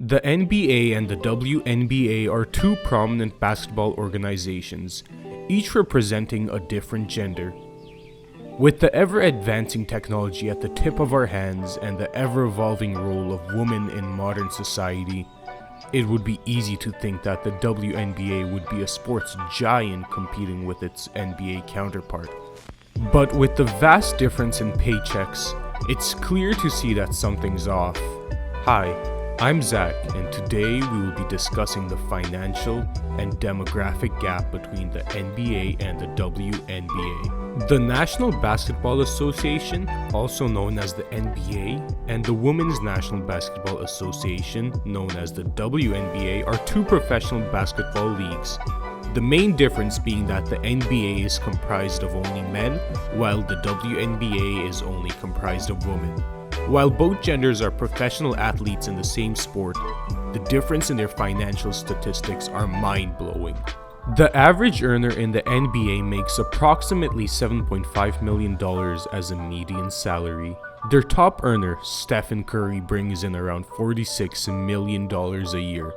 The NBA and the WNBA are two prominent basketball organizations, each representing a different gender. With the ever-advancing technology at the tip of our hands and the ever-evolving role of women in modern society, it would be easy to think that the WNBA would be a sports giant competing with its NBA counterpart. But with the vast difference in paychecks, it's clear to see that something's off. Hi, I'm Zach, and today we will be discussing the financial and demographic gap between the NBA and the WNBA. The National Basketball Association, also known as the NBA, and the Women's National Basketball Association, known as the WNBA, are two professional basketball leagues. The main difference being that the NBA is comprised of only men, while the WNBA is only comprised of women. While both genders are professional athletes in the same sport, the difference in their financial statistics are mind-blowing. The average earner in the NBA makes approximately $7.5 million as a median salary. Their top earner, Stephen Curry, brings in around $46 million a year.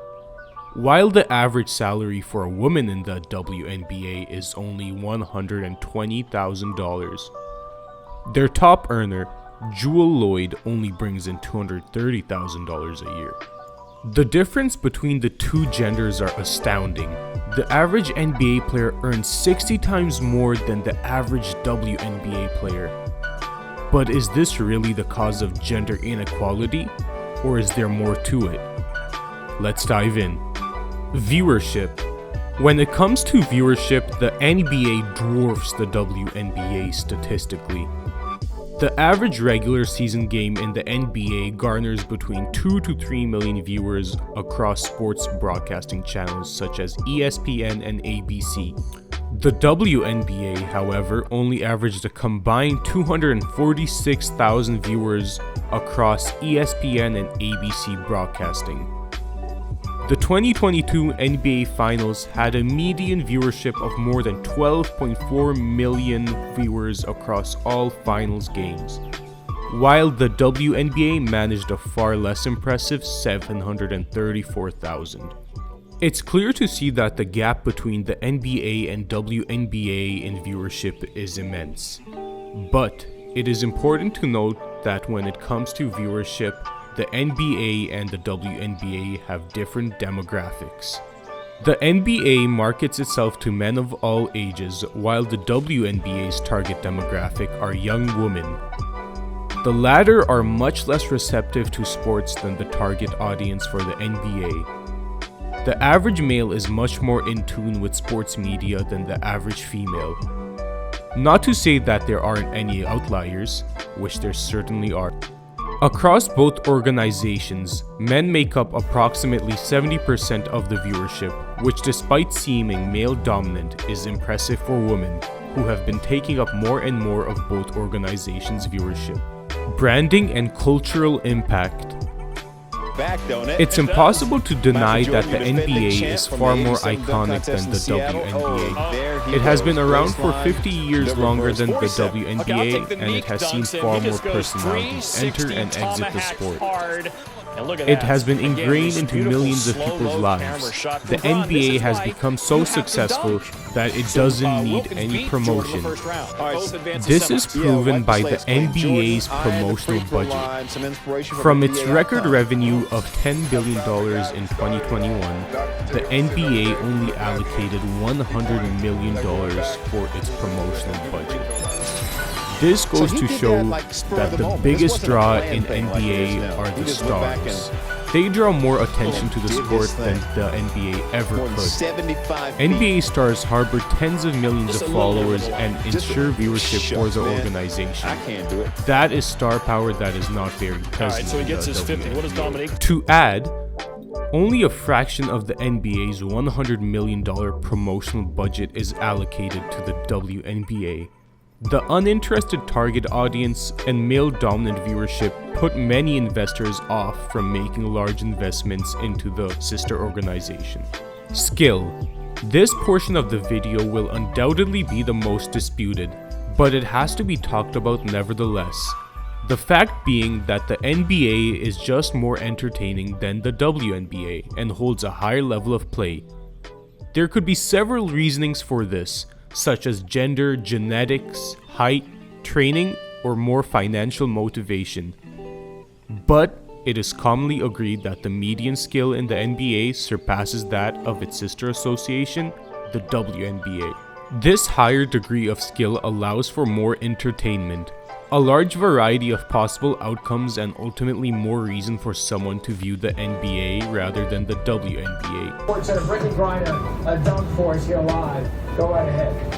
While the average salary for a woman in the WNBA is only $120,000. Their top earner, Jewel Lloyd, only brings in $230,000 a year. The difference between the two genders are astounding. The average NBA player earns 60 times more than the average WNBA player. But is this really the cause of gender inequality, or is there more to it? Let's dive in. Viewership. When it comes to viewership, the NBA dwarfs the WNBA statistically. The average regular season game in the NBA garners between 2 to 3 million viewers across sports broadcasting channels such as ESPN and ABC. The WNBA, however, only averaged a combined 246,000 viewers across ESPN and ABC broadcasting. The 2022 NBA Finals had a median viewership of more than 12.4 million viewers across all Finals games, while the WNBA managed a far less impressive 734,000. It's clear to see that the gap between the NBA and WNBA in viewership is immense. But it is important to note that when it comes to viewership, the NBA and the WNBA have different demographics. The NBA markets itself to men of all ages, while the WNBA's target demographic are young women. The latter are much less receptive to sports than the target audience for the NBA. The average male is much more in tune with sports media than the average female. Not to say that there aren't any outliers, which there certainly are. Across both organizations, men make up approximately 70% of the viewership, which despite seeming male-dominant is impressive for women, who have been taking up more and more of both organizations' viewership. Branding and cultural impact. It's impossible to deny that the NBA is far more iconic than the WNBA. It has been around for 50 years longer than the WNBA, and it has seen far more personalities enter and exit the sport. It has been ingrained into millions of people's lives. The NBA has become so successful that it doesn't need any promotion. This is proven by the NBA's promotional budget. From its record revenue of $10 billion in 2021, the NBA only allocated $100 million for its promotional budget. This goes to show that the biggest draw in NBA are the stars. They draw more attention to the sport than the NBA ever could. NBA stars harbor tens of millions of followers and ensure viewership for the organization. That is star power that is not very present in the WNBA. To add, only a fraction of the NBA's $100 million promotional budget is allocated to the WNBA. The uninterested target audience and male-dominant viewership put many investors off from making large investments into the sister organization. Skill. This portion of the video will undoubtedly be the most disputed, but it has to be talked about nevertheless. The fact being that the NBA is just more entertaining than the WNBA and holds a higher level of play. There could be several reasonings for this, such as gender, genetics, height, training, or more financial motivation. But it is commonly agreed that the median skill in the NBA surpasses that of its sister association, the WNBA. This higher degree of skill allows for more entertainment, a large variety of possible outcomes, and ultimately more reason for someone to view the NBA rather than the WNBA. Sports Center, Brittany Griner, a dunk for us here live. Go right ahead.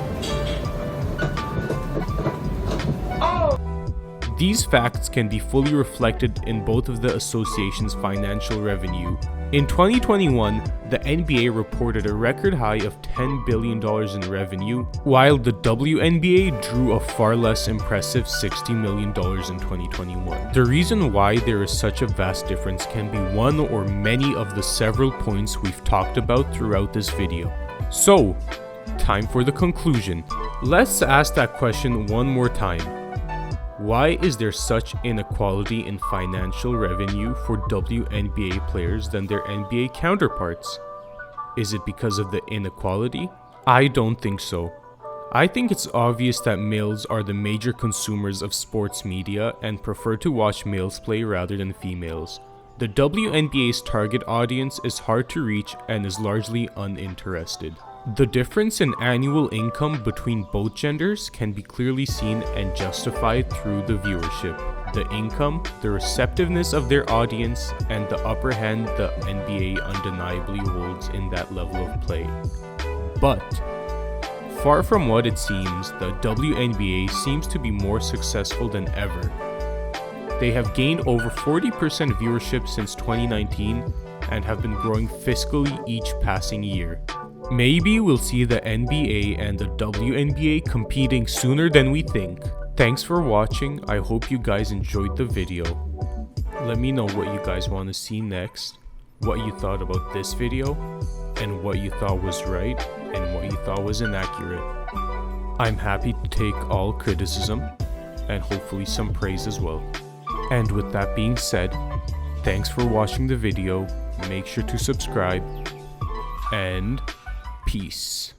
These facts can be fully reflected in both of the association's financial revenue. In 2021, the NBA reported a record high of $10 billion in revenue, while the WNBA drew a far less impressive $60 million in 2021. The reason why there is such a vast difference can be one or many of the several points we've talked about throughout this video. So, time for the conclusion. Let's ask that question one more time. Why is there such inequality in financial revenue for WNBA players than their NBA counterparts? Is it because of the inequality? I don't think so. I think it's obvious that males are the major consumers of sports media and prefer to watch males play rather than females. The WNBA's target audience is hard to reach and is largely uninterested. The difference in annual income between both genders can be clearly seen and justified through the viewership, the income, the receptiveness of their audience, and the upper hand the NBA undeniably holds in that level of play. But, far from what it seems, the WNBA seems to be more successful than ever. They have gained over 40% viewership since 2019 and have been growing fiscally each passing year. Maybe we'll see the NBA and the WNBA competing sooner than we think. Thanks for watching. I hope you guys enjoyed the video. Let me know what you guys want to see next, what you thought about this video, and what you thought was right and what you thought was inaccurate. I'm happy to take all criticism and hopefully some praise as well. And with that being said, thanks for watching the video. Make sure to subscribe and peace.